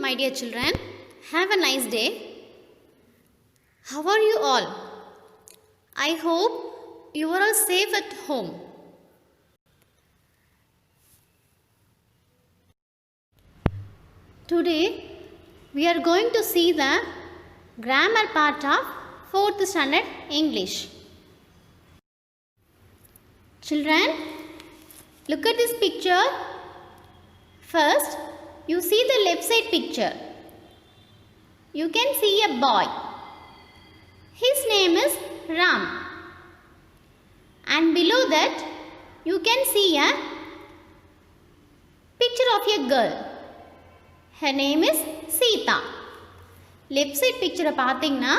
my dear children. Have a nice day. How are you all? I hope you are all safe at home. Today we are going to see the grammar part of 4th standard English. Children, look at this picture. First, you see the left side picture. You can see a boy. His name is Ram. And below that, you can see a picture of a girl. Her name is Sita. Left side picture பார்த்தீங்கன்னா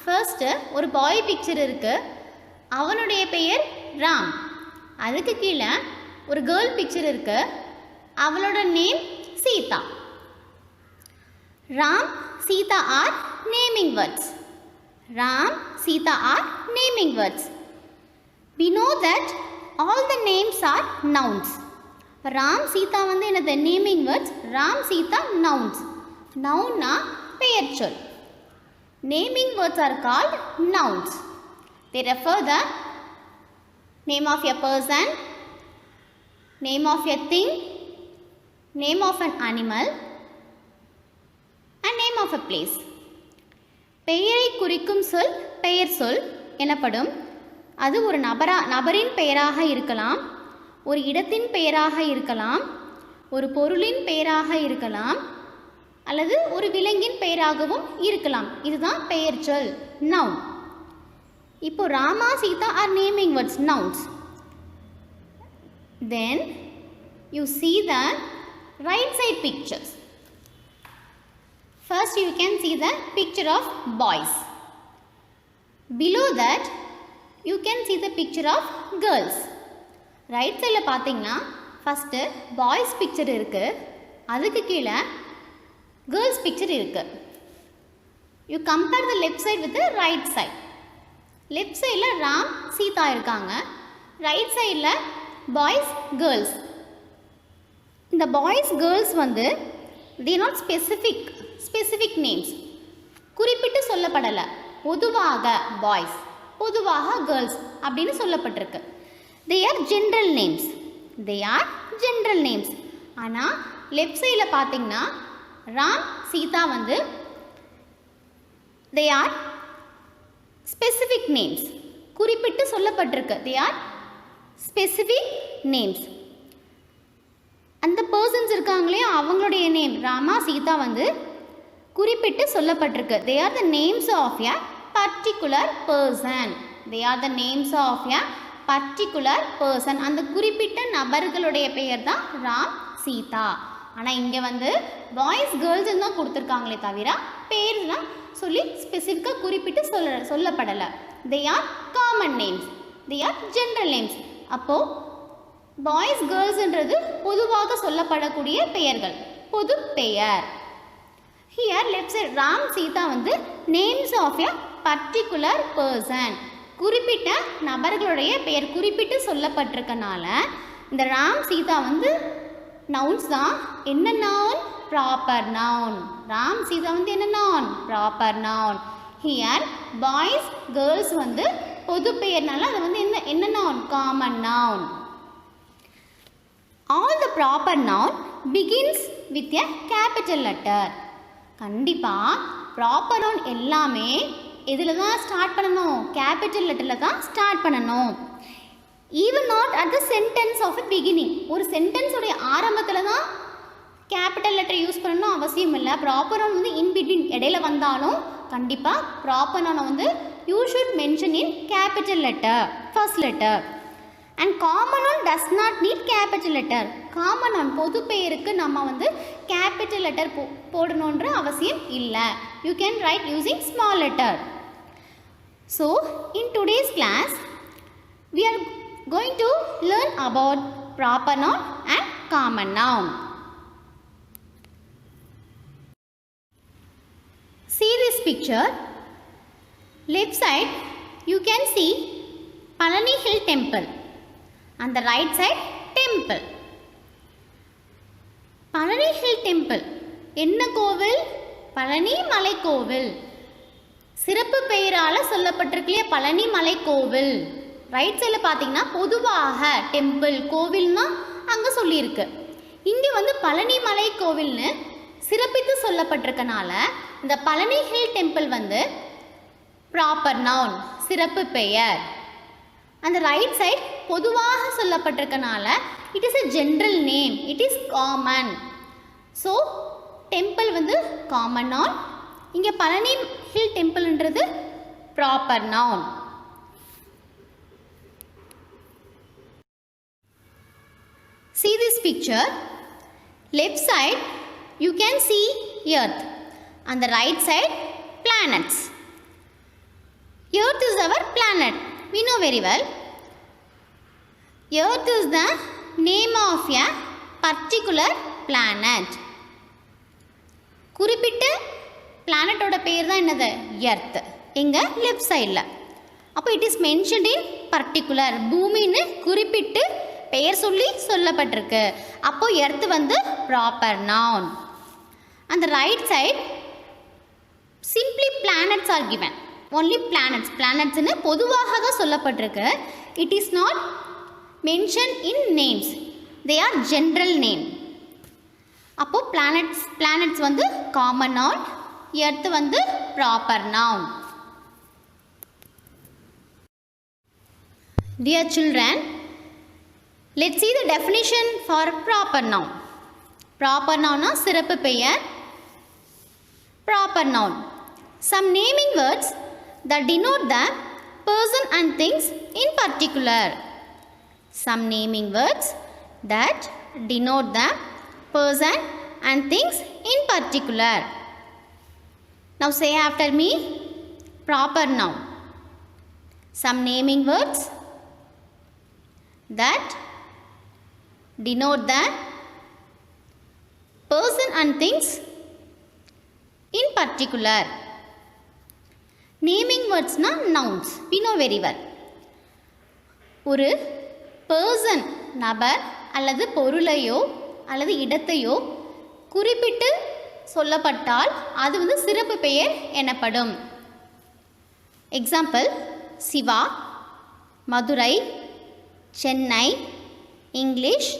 first ஒரு boy picture இருக்கு. அவனுடைய பெயர் ராம். அதுக்கு கீழே ஒரு girl picture இருக்கு. அவளோட name Sita. Ram, Sita are naming words. Ram, Sita are naming words. We know that all the names are nouns. Ram, Sita வந்து என்னது naming words. Ram, Sita nouns. Noun na பெயர்ச்சொல். Naming words are called nouns. They refer the name of a person, name of a thing, name of an animal and name of a place. பெயரை குறிக்கும் சொல் பெயர் சொல் எனப்படும். அது ஒரு நபரின் பெயராக இருக்கலாம், ஒரு இடத்தின் பெயராக இருக்கலாம், ஒரு பொருளின் பெயராக இருக்கலாம், அல்லது ஒரு விலங்கின் பெயராகவும் இருக்கலாம். இதுதான் பெயர் சொல், noun. இப்போ Rama, Sita are naming words, nouns. Then you see the right side pictures. First you can see the picture of boys. Below that you can see the picture of girls. Right side பார்த்தீங்கன்னா first boys picture இருக்கு, அதுக்கு கீழே girls picture இருக்கு. You compare the left side with the right side. Left sideல Ram, Sita இருக்காங்க. Right sideல boys, girls. இந்த boys, girls வந்து they are not specific names. குறிப்பிட்டு சொல்லப்படலை. பொதுவாக boys, பொதுவாக girls அப்படின்னு சொல்லப்பட்டிருக்கு. They are general names. They are general names. ஆனால் லெஃப்ட் சைடில் பார்த்தீங்கன்னா ராம், சீதா வந்து they are specific names. குறிப்பிட்டு சொல்லப்பட்டிருக்கு. They are specific names. அந்த பர்சன்ஸ் இருக்காங்களே அவங்களுடைய நேம் ராமா, சீதா வந்து குறிப்பிட்டு சொல்லப்பட்டிருக்கு. They are the names of a particular person. They are the names of a particular person. அந்த குறிப்பிட்ட நபர்களுடைய பெயர் தான் ராம், சீதா. ஆனால் இங்கே வந்து பாய்ஸ், கேர்ள்ஸ் தான் கொடுத்துருக்காங்களே தவிர பேர்லாம் சொல்லி ஸ்பெசிஃபிக்காக குறிப்பிட்டு சொல்லப்படலை. They are common names. They are general names. அப்போது பாய்ஸ், கேர்ள்ஸ்ன்றது பொதுவாக சொல்லப்படக்கூடிய பெயர்கள், பொது பெயர். Here left side Ram, Sita வந்து names of a particular person. குறிப்பிட்ட நபர்களுடைய பெயர் குறிப்பிட்டு சொல்லப்பட்டிருக்கனால இந்த ராம், சீதா வந்து நவுன்ஸ் தான். என்ன noun? Proper noun. Ram, Sita வந்து என்ன noun? Proper noun. Here boys, girls வந்து பொது பெயர்னால அது வந்து என்ன noun? Common noun. All the proper noun begins with a capital letter. கண்டிப்பாக ப்ராப்பர் நவுன் எல்லாமே எதில் தான் ஸ்டார்ட் பண்ணணும்? கேபிட்டல் லெட்டரில் தான் ஸ்டார்ட் பண்ணணும். Even not at the sentence of a beginning. ஒரு சென்டென்ஸுடைய ஆரம்பத்தில் தான் கேபிட்டல் லெட்டர் யூஸ் பண்ணணும் அவசியம் இல்லை. ப்ராப்பர் நவுன் வந்து இன்பிட்வீன் இடையில வந்தாலும் கண்டிப்பாக ப்ராப்பர் நவுனை வந்து you should mention in capital letter, first letter. And common noun does not need capital letter. Common noun பொது பெயருக்கு நம்ம வந்து கேபிட்டல் லெட்டர் போடணுன்ற அவசியம் இல்லை. You can write using small letter. So in today's class we are going to learn about proper noun and common noun. See this picture. Left side you can see Palani Hill Temple. On the right side, temple. Palani Hill Temple என்ன கோவில்? பழனி மலை கோவில். சிறப்பு பெயரால் சொல்லப்பட்டிருக்கலையே பழனி மலை கோவில். Right சைடில் பார்த்தீங்கன்னா பொதுவாக டெம்பிள் கோவில்னா அங்கே சொல்லியிருக்கு. இங்கே வந்து பழனி மலை கோவில்னு சிறப்பித்து சொல்லப்பட்டிருக்கனால இந்த பழனி ஹில் டெம்பிள் வந்து ப்ராப்பர் நவுன், சிறப்பு பெயர். அந்த ரைட் சைட் பொதுவாக சொல்லப்பட்டிருக்கனால it is a general name, it is common. So temple வந்து காமன் நவுன், இங்கே பழனி ஹில் டெம்பிள்ன்றது proper noun. See this picture. Left side you can see earth, on the right side planets. Earth is our planet, we know very well. Earth is the name of a particular planet. குறிப்பிட்ட பிளானட்டோட பேர் தான் என்னது? Earth. எங்க left சைடில். அப்போ it is mentioned in particular, பூமின்னு குறிப்பிட்டு பெயர் சொல்லி சொல்லப்பட்டிருக்கு. அப்போ எர்த் வந்து ப்ராப்பர் நவுன். அந்த right side simply planets are given, only planets. பிளானட்ஸ்னு பொதுவாக தான் சொல்லப்பட்டிருக்கு. It is not mention in names, they are general name. அப்போ பிளானட்ஸ் வந்து காமன் நவுன், எர்த் வந்து proper noun. Dear children, let's see the definition for proper noun. Proper noun na சிறப்பு பெயர். Proper noun, some naming words that denote the person and things in particular. Some naming words that denote the person and things in particular. Now say after me, proper noun. Some naming words that denote the person and things in particular. Naming words na nouns, we know very well. ஒரு person, நபர் அல்லது பொருளையோ அல்லது இடத்தையோ குறிப்பிட்டு சொல்லப்பட்டால் அது வந்து சிறப்பு பெயர் எனப்படும். Example, Shiva, Madurai, Chennai, English,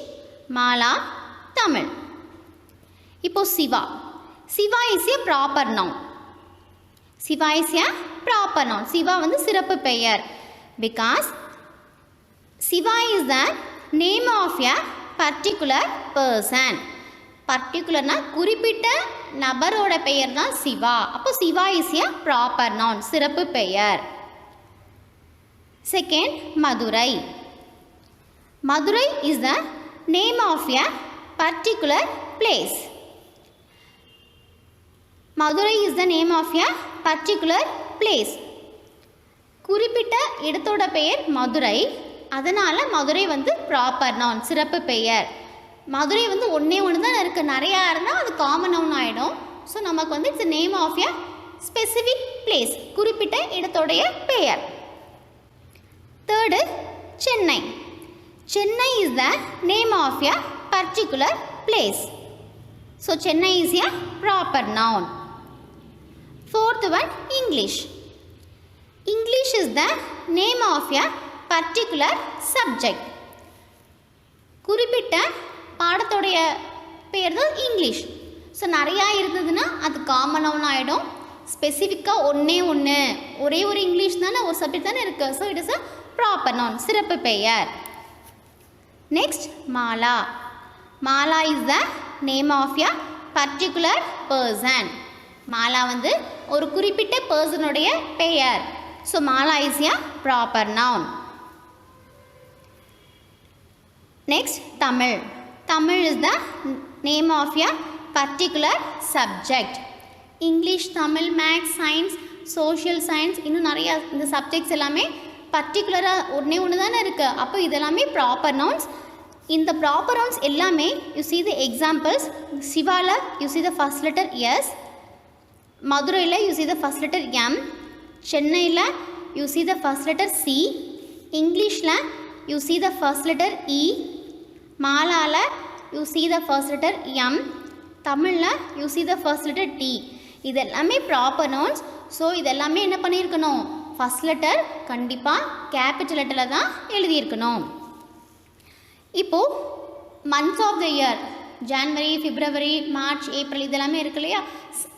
Mala, Tamil. இப்போ Shiva, Shiva is a proper noun. Shiva is a proper noun. Shiva வந்து சிறப்பு பெயர். Because Shiva is the name of a particular person. பர்டிகுலர்னா குறிப்பிட்ட நபரோட பெயர் தான் சிவா. அப்போ Shiva is a proper noun, சிறப்பு பெயர். Second, Madurai. Madurai is the name of a particular place. Madurai is the name of a particular place. குறிப்பிட்ட இடத்தோட பெயர் மதுரை, அதனால் மதுரை வந்து ப்ராப்பர் நவுன், சிறப்பு பெயர். மதுரை வந்து ஒன்றே ஒன்று தான் இருக்குது, நிறையா இருந்தால் அது காமன் நவுன் ஆகிடும். ஸோ நமக்கு வந்து it's name of a specific place, குறிப்பிட்ட இடத்தோடைய பெயர். Third, Chennai. Chennai is the name of a particular place. So Chennai is a proper noun. Fourth one, English. English is the name of a particular subject. குறிப்பிட்ட பாடத்தோடைய பேர் தான் English. So நிறையா இருந்ததுன்னா அது common noun ஆகிடும். ஸ்பெசிஃபிக்காக ஒரே ஒரு இங்கிலீஷ் தானே, ஒரு சப்ஜெக்ட் தானே இருக்குது. So it is a proper noun, சிறப்பு பெயர். Next, Mala. Mala is the name of a particular person. Mala வந்து ஒரு குறிப்பிட்ட பர்சனுடைய பெயர். So Mala is a proper noun. Next, Tamil. Tamil is the name of a particular subject. English, Tamil, maths, science, social science, இன்னும் நிறையா இந்த சப்ஜெக்ட்ஸ் எல்லாமே பர்டிகுலராக ஒன்று தானே இருக்குது. அப்போ இதெல்லாமே ப்ராப்பர் நவுன்ஸ். இந்த ப்ராப்பர் நவுன்ஸ் எல்லாமே யூ சி த எக்ஸாம்பிள்ஸ். சிவாவில் you see the first letter S, மதுரையில் you see the first letter M, சென்னையில் you see the first letter C, இங்கிலீஷில் you see the first letter E, மாலாவில் you see the first letter M, தமிழில் you see the first letter T. இது எல்லாமே proper nouns. So இதெல்லாமே என்ன பண்ணியிருக்கணும், first letter கண்டிப்பாக கேபிட்டல் லெட்டரில் தான் எழுதியிருக்கணும். இப்போது months of the year January, February, March, April இதெல்லாமே இருக்கு இல்லையா.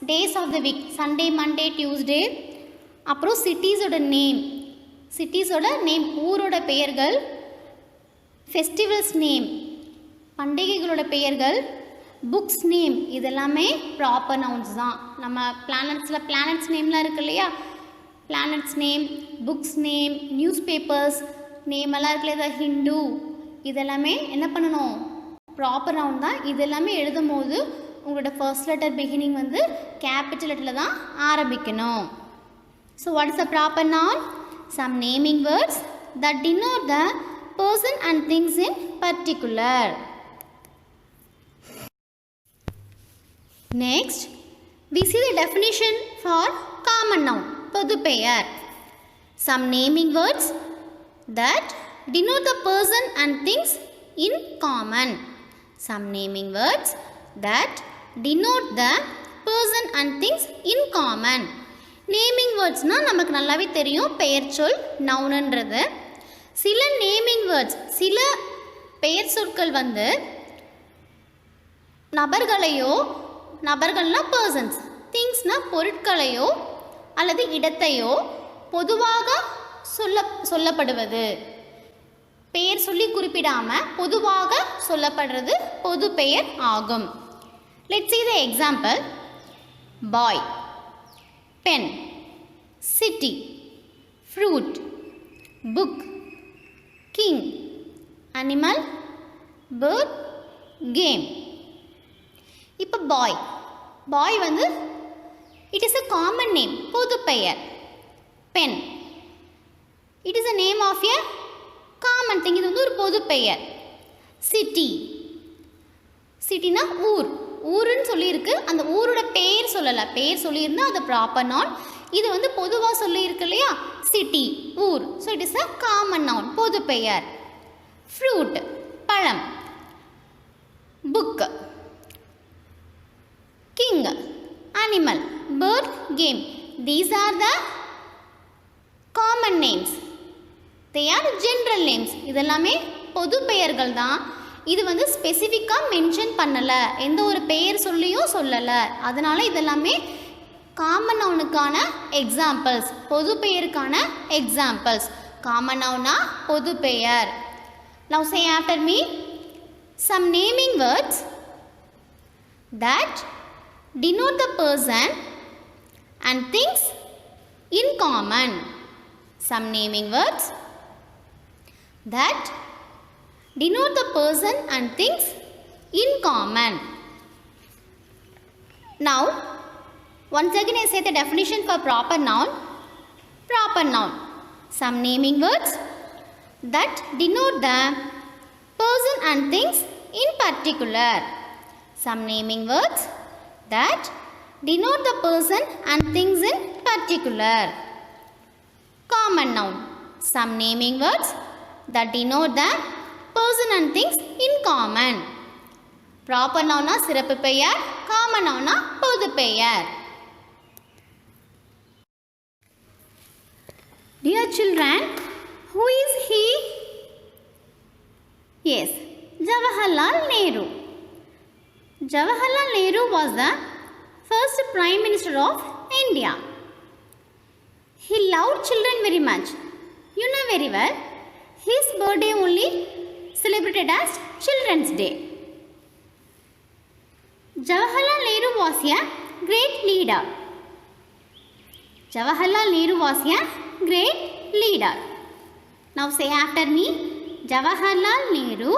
Days of the week Sunday, Monday, Tuesday. அப்புறம் சிட்டிஸோட நேம் ஊரோட பெயர்கள், ஃபெஸ்டிவல்ஸ் நேம் பண்டிகைகளோட பெயர்கள், புக்ஸ் நேம் இதெல்லாமே ப்ராப்பர் நவுன்ஸ் தான். நம்ம பிளானட்ஸ் நேம்லாம் இருக்கு இல்லையா, planets name, books name, newspapers name எல்லாம் இருக்கு இல்லையா, ஹிந்து இதெல்லாமே என்ன பண்ணணும், ப்ராப்பர் நவுன் தான். இது எல்லாமே எழுதும் போது உங்களோட ஃபர்ஸ்ட் லெட்டர் பிகினிங் வந்து கேபிட்டல் லெட்டரில் தான் ஆரம்பிக்கணும். So what is the proper noun? Some naming words that denote the person and things in particular. Next, we see the definition for common noun, பொது பெயர். Some naming words that denote the person and things in common. Some naming words that denote the person and things in common. Naming words நமக்கு நல்லாவே தெரியும், பெயர் சொல் நவுன்ன்றது. சில naming words, சில பெயர் சொற்கள் வந்து நபர்கள்னா பர்சன்ஸ், திங்ஸ்னால் பொருட்களையோ அல்லது இடத்தையோ பொதுவாக சொல்லப்படுவது. பெயர் சொல்லி குறிப்பிடாமல் பொதுவாக சொல்லப்படுறது பொது பெயர் ஆகும். Let's see the example. Boy, pen, city, fruit, book, king, animal, bird, game. இப்போ பாய் வந்து it is a common name, பொது பெயர். Pen, it is a name of a common thing, இது வந்து ஒரு பொது பெயர். சிட்டினா ஊருன்னு சொல்லியிருக்கு, அந்த ஊரோட பெயர் சொல்லலை, பெயர் சொல்லியிருந்தா அது ப்ராப்பர் நவுன். இது வந்து பொதுவாக சொல்லியிருக்கு இல்லையா, சிட்டி ஊர். So it is a common noun, பொது பெயர். ஃப்ரூட் பழம், book, king animal, bird, game. These are the common names, they are general names. இதெல்லாமே பொது பெயர்கள் தான். இது வந்து ஸ்பெசிஃபிக்காக மென்ஷன் பண்ணலை, எந்த ஒரு பெயர் சொல்லியும் சொல்லலை. அதனால் இதெல்லாமே காமன் நவுனுக்கான எக்ஸாம்பிள்ஸ், பொது பெயருக்கான எக்ஸாம்பிள்ஸ். காமன் நவுனா பொது பெயர். Now say after me, some naming words that denote the person and things in common. Some naming words that denote the person and things in common. Now, once again I say the definition for proper noun. Proper noun, some naming words that denote the person and things in particular. Some naming words that denote the person and things in particular. Common noun, some naming words that denote the person and things in common. Proper noun சிறப்பு பெயர், common noun பொது பெயர். Dear children, who is he? Yes, Jawaharlal Nehru. Jawaharlal Nehru was the first Prime Minister of India. He loved children very much. You know very well, his birthday only celebrated as Children's Day. Jawaharlal Nehru was a great leader. Jawaharlal Nehru was a great leader. Now say after me, Jawaharlal Nehru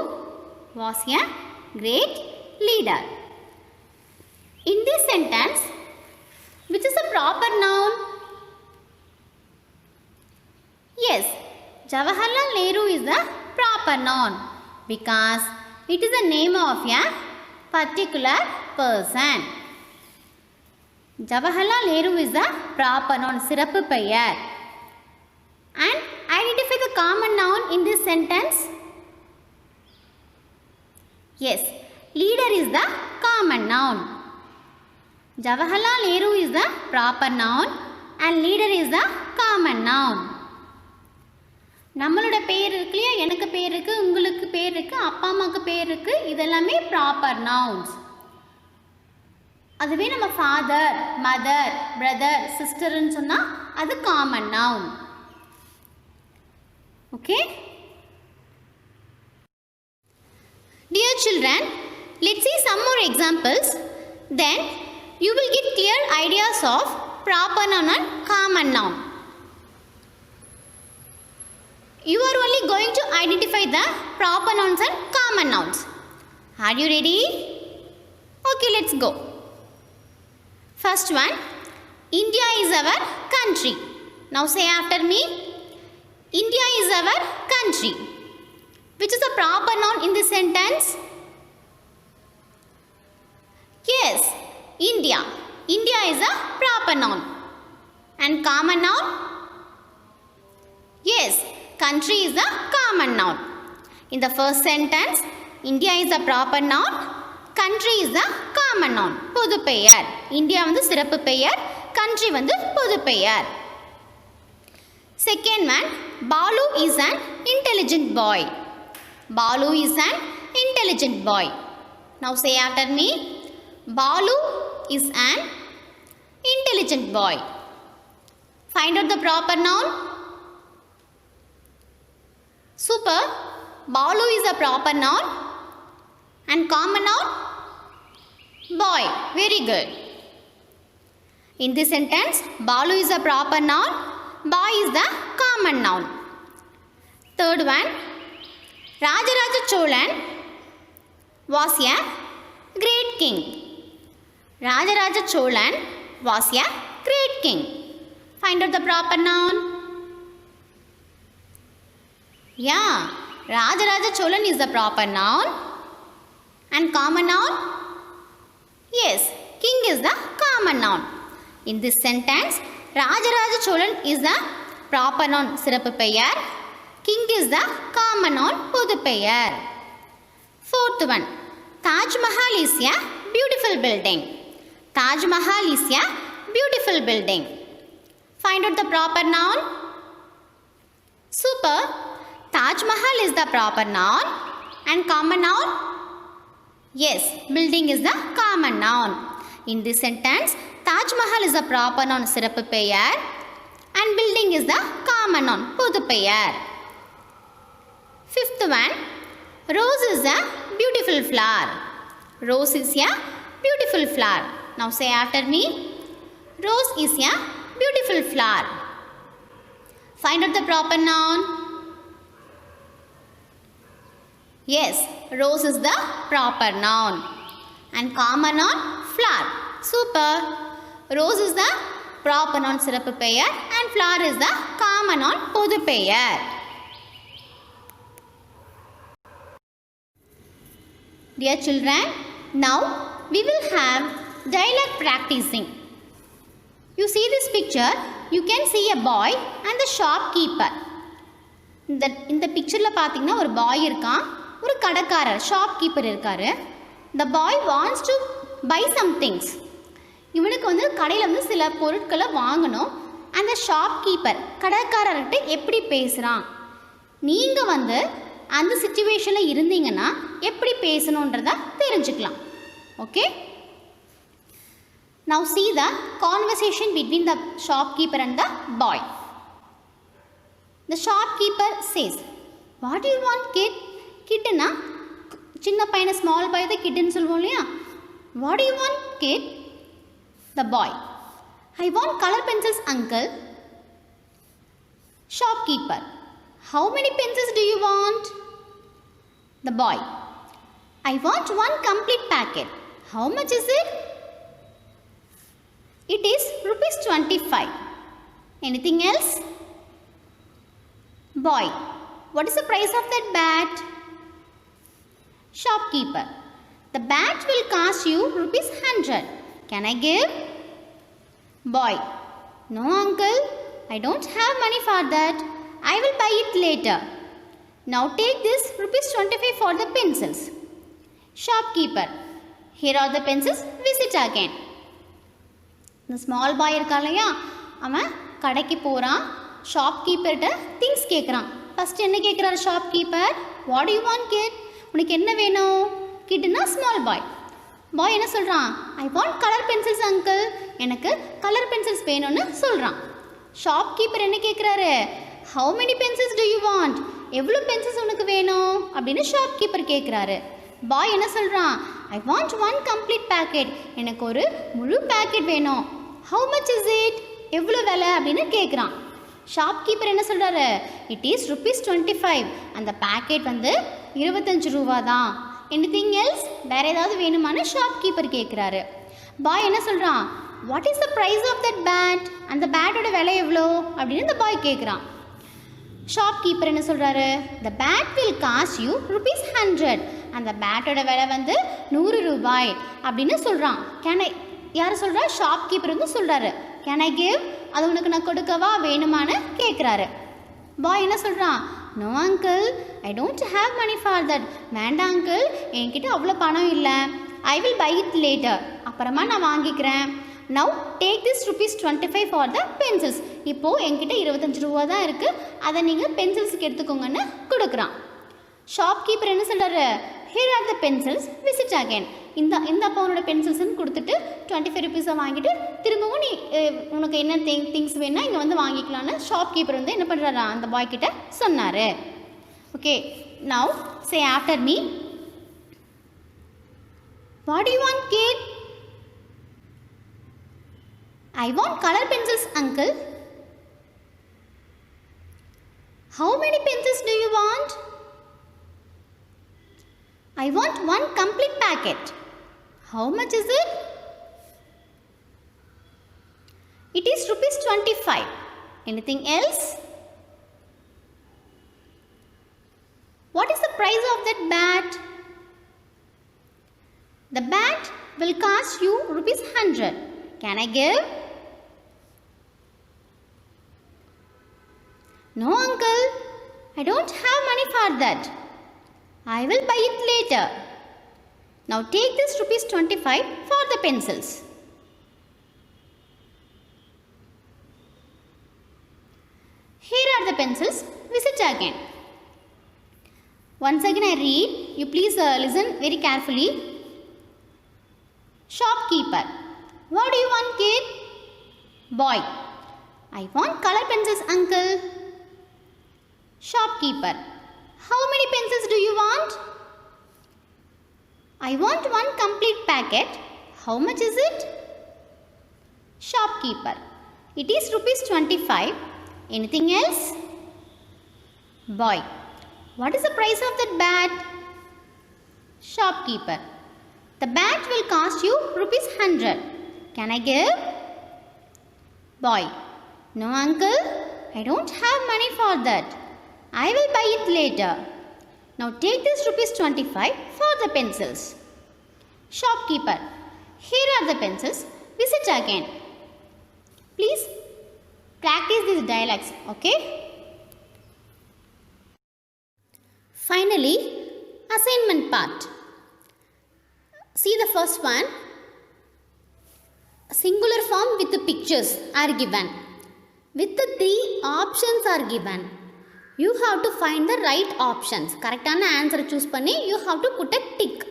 was a great leader. In this sentence, which is a proper noun? Yes, Jawaharlal Nehru is the proper noun because it is the name of a particular person. Jawaharlal Nehru is the proper noun, சிறப்பு பெயர். And identify the common noun in this sentence. Yes, leader is the common noun. Jawaharlal Nehru is the proper noun and leader is the common noun. நம்மளோட பேர் இருக்கு இல்லையா, எனக்கு பேர் இருக்கு, உங்களுக்கு பேர் இருக்கு, அப்பா அம்மாவுக்கு பேர் இருக்கு, இதெல்லாமே ப்ராப்பர் நவுன்ஸ். அதுவே நம்ம ஃபாதர், மதர், பிரதர், சிஸ்டர்னு சொன்னால் அது common noun. Okay. Dear children, let's see some more examples. Then you will get clear ideas of proper noun and common noun. You are only going to identify the proper nouns and common nouns. Are you ready? Okay, let's go. First one, India is our country. Now say after me. India is our country. Which is the proper noun in this sentence? Yes, India. India is a proper noun. And common noun? Yes, country is a common noun. In the first sentence, India is a proper noun. Country is a common noun. பொது பெயர். India வந்து சிறப்பு பெயர். Country வந்து பொது பெயர். Second one, Balu is an intelligent boy. Balu is an intelligent boy. Now say after me. Balu is an intelligent boy. Find out the proper noun. Super. Balu is a proper noun. And common noun? Boy. Very good. In this sentence, Balu is a proper noun. Boy is the common noun. Third one, Rajaraja Cholan was a great king. Rajaraja Cholan was a great king. Find out the proper noun. Yeah, Rajaraja Cholan is the proper noun. And common noun? Yes, king is the common noun. In this sentence, Rajaraja Cholan is the proper noun, சிறப்பு பெயர். King is the common noun, பொது பெயர். Fourth one, Taj Mahal is a beautiful building. Taj Mahal is a beautiful building. Find out the proper noun. Super. Taj Mahal is the proper noun. And common noun? Yes, building is the common noun. In this sentence, Taj Mahal is a proper noun, சிறப்பு பெயர். And building is the common noun, பொது பெயர். Fifth one, rose is a beautiful flower. Rose is a beautiful flower. Now say after me. Rose is a beautiful flower. Find out the proper noun. Yes, rose is the proper noun. And common noun, flower. Super. Rose is the proper noun, சிறப்பு பெயர். And flower is the common noun, பொது பெயர். Dear children, now we will have dialogue practicing. You see this picture, you can see a boy and the shopkeeper. இந்த பிக்சரில் பார்த்தீங்கன்னா ஒரு பாய் இருக்கான், ஒரு கடைக்காரர் ஷாப்கீப்பர் இருக்காரு. The boy wants to buy some things. இவனுக்கு வந்து கடையில் வந்து சில பொருட்களை வாங்கணும். அந்த ஷாப்கீப்பர் கடைக்காரர்கிட்ட எப்படி பேசுகிறான், நீங்கள் வந்து அந்த சிச்சுவேஷனில் இருந்தீங்கன்னா எப்படி பேசணுன்றதை தெரிஞ்சுக்கலாம். Okay. Now see the conversation between the shopkeeper and the boy. The shopkeeper says, what do you want, kid? Kidna? சின்ன பையனை ஸ்மால் பையதை கிட்னு சொல்லுவோம் இல்லையா? What do you want, kid? The boy, I want color pencils, uncle. Shopkeeper, how many pencils do you want? The boy, I want one complete packet. How much is it? It is ₹25. Anything else? Boy, what is the price of that bat? Shopkeeper, the bat will cost you ₹100. Can I give? Boy, no uncle, I don't have money for that. I will buy it later. Now take this ₹25 for the pencils. Shopkeeper, here are the pencils, visit again. இந்த small boy இருக்கா இல்லையா, அவன் கடைக்கு போகிறான், ஷாப்கீப்பர்கிட்ட things கேட்குறான். First என்ன கேட்குறாரு shopkeeper? What do you want kid? உனக்கு என்ன வேணும்? கிட்னா ஸ்மால் பாய். பாய் என்ன சொல்கிறான்? I want colour pencils uncle, எனக்கு கலர் பென்சில்ஸ் வேணும்னு சொல்கிறான். ஷாப்கீப்பர் என்ன கேட்குறாரு? How many pencils do you want? எவ்வளோ பென்சில்ஸ் உனக்கு வேணும் அப்படின்னு ஷாப்கீப்பர் கேட்குறாரு. பாய் என்ன சொல்கிறான்? I want one complete packet, எனக்கு ஒரு முழு பேக்கெட் வேணும். How much is it? எவ்வளோ விலை அப்படின்னு கேட்குறான். ஷாப்கீப்பர் என்ன சொல்கிறாரு? It is ₹25. அந்த பேக்கெட் வந்து 25 ரூபா தான். Anything else? வேறு ஏதாவது வேணுமான்னு ஷாப்கீப்பர் கேட்குறாரு. பாய் என்ன சொல்கிறான்? What is the price of that bat? அந்த பேட்டோட விலை எவ்வளோ அப்படின்னு இந்த பாய் கேட்குறான். ஷாப்கீப்பர் என்ன சொல்கிறாரு? The bat will cost you ₹100. அந்த பேட்டோட விலை வந்து 100 ரூபாய் அப்படின்னு சொல்கிறான். Can I? யார் சொல்கிறா? ஷாப்கீப்பர் வந்து சொல்கிறாரு. Can I give? அது உனக்கு நான் கொடுக்கவா வேணுமான்னு கேட்குறாரு. பாய் என்ன சொல்கிறான்? No uncle, I don't have money for that. வேண்டாம் அங்கிள், என்கிட்ட அவ்வளோ பணம் இல்லை. I will buy it later, அப்புறமா நான் வாங்கிக்கிறேன். Now take this ₹25 for the pencils. இப்போது என்கிட்ட 25 ரூபா தான் இருக்குது, அதை நீங்கள் பென்சில்ஸுக்கு எடுத்துக்கோங்கன்னு கொடுக்குறான். ஷாப்கீப்பர் என்ன சொல்கிறாரு? Here R the pencils, visit again. இந்த அப்போனோட பென்சில்ஸ்ன்னு கொடுத்துட்டு 25 ருபீஸை வாங்கிட்டு திரும்பவும் நீ உனக்கு என்ன திங்ஸ் வேணுன்னா இங்கே வந்து வாங்கிக்கலான்னு ஷாப்கீப்பர் வந்து என்ன பண்ணுறாரா அந்த பாய் கிட்ட சொன்னார். Okay, now say after me. What do you want kid? I want color pencils, uncle. How many pencils do you want? I want one complete packet. How much is it? It is ₹25. Anything else? What is the price of that bat? The bat will cost you ₹100. Can I give? No uncle, I don't have money for that. I will buy it later. Now take this ₹25 for the pencils. Here are the pencils. Visit again. Once again I read. You please listen very carefully. Shopkeeper. What do you want, kid? Boy. I want color pencils, uncle. Shopkeeper. How many pencils do you want? I want one complete packet. How much is it? Shopkeeper. It is ₹25. Anything else? Boy. What is the price of that bat? Shopkeeper. The bat will cost you ₹100. Can I give? Boy. No uncle, I don't have money for that. I will buy it later. Now take this ₹25 for the pencils. Shopkeeper. Here are the pencils. Visit again. Please practice these dialogues, okay? Finally, assignment part. See the first one. Singular form with the pictures are given. With the 3 options are given. You have to find the right options. Correct answer choose panni you have to put a tick.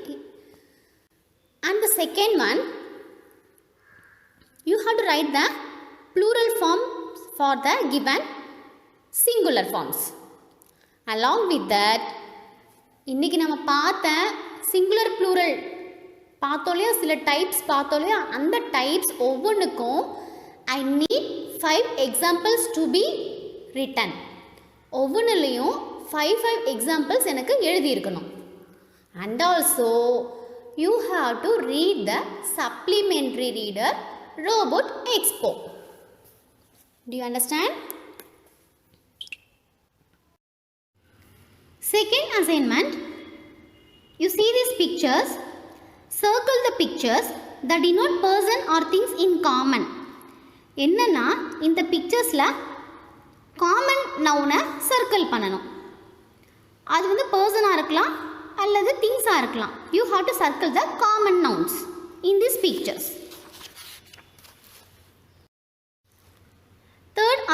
And the second one, you have to write the plural form for the given singular forms. Along with that, இன்னைக்கு நம்ம பார்த்த singular plural பார்த்தோலையா சில types பார்த்தோலையா அந்த types ஒவ்வொன்றுக்கும் I need 5 examples to be written. ஒவ்வொன்றுலையும் 5 examples எனக்கு எழுதியிருக்கணும். And also you have to read the supplementary reader robot expo. Do you understand? Second assignment, you see these pictures. Circle the pictures that denote person or things in common. என்னன்னா இந்த பிக்சர்ஸில் common நவுனை circle பண்ணணும். அது வந்து பர்சனாக இருக்கலாம் அல்லது திங்ஸாக இருக்கலாம். You have to circle the common nouns in this pictures.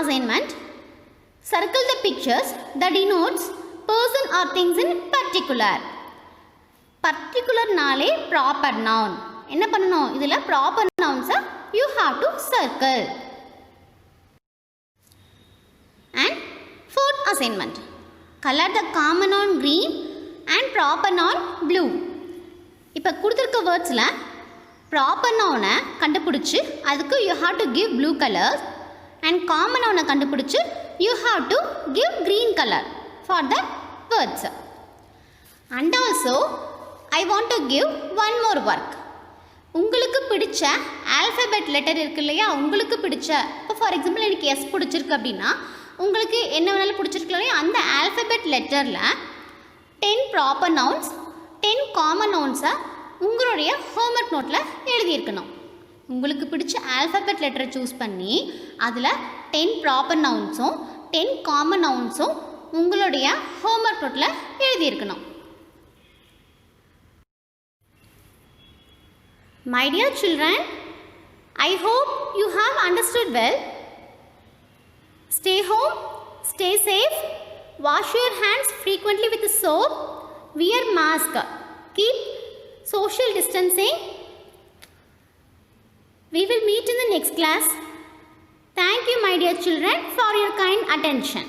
assignment. Circle the pictures that denotes person or things in particular. Particular நாலே proper noun. என்ன பண்ணணும்? இதில் proper nouns you have to circle. And fourth assignment. Color the common noun green and proper noun blue. இப்போ கொடுத்துருக்க வேர்ட்ஸில் proper நவுனை கண்டுபிடிச்சி அதுக்கு you have to give blue colour and common நவுனை கண்டுபிடிச்சி you have to give green colour for the words. And also I want to give one more work. உங்களுக்கு பிடிச்ச alphabet letter இருக்கு இல்லையா, உங்களுக்கு பிடிச்ச, இப்போ ஃபார் எக்ஸாம்பிள் எனக்கு எஸ் பிடிச்சிருக்கு அப்படின்னா உங்களுக்கு என்ன வேணாலும் பிடிச்சிருக்கு இல்லையா, அந்த ஆல்ஃபபெட் லெட்டரில் 10 ப்ராப்பர் நவுன்ஸ் 10 காமன் நவுன்ஸை உங்களுடைய ஹோம்ஒர்க் நோட்டில் எழுதியிருக்கணும். உங்களுக்கு பிடிச்ச ஆல்ஃபபெட் லெட்டரை சூஸ் பண்ணி அதில் 10 ப்ராப்பர் நவுன்ஸும் 10 காமன் நவுன்ஸும் உங்களுடைய ஹோம்ஒர்க் நோட்டில் எழுதியிருக்கணும். My dear children, I hope you have understood well. Stay home, stay safe, wash your hands frequently with soap, wear mask, keep social distancing. We will meet in the next class. Thank you, my dear children, for your kind attention.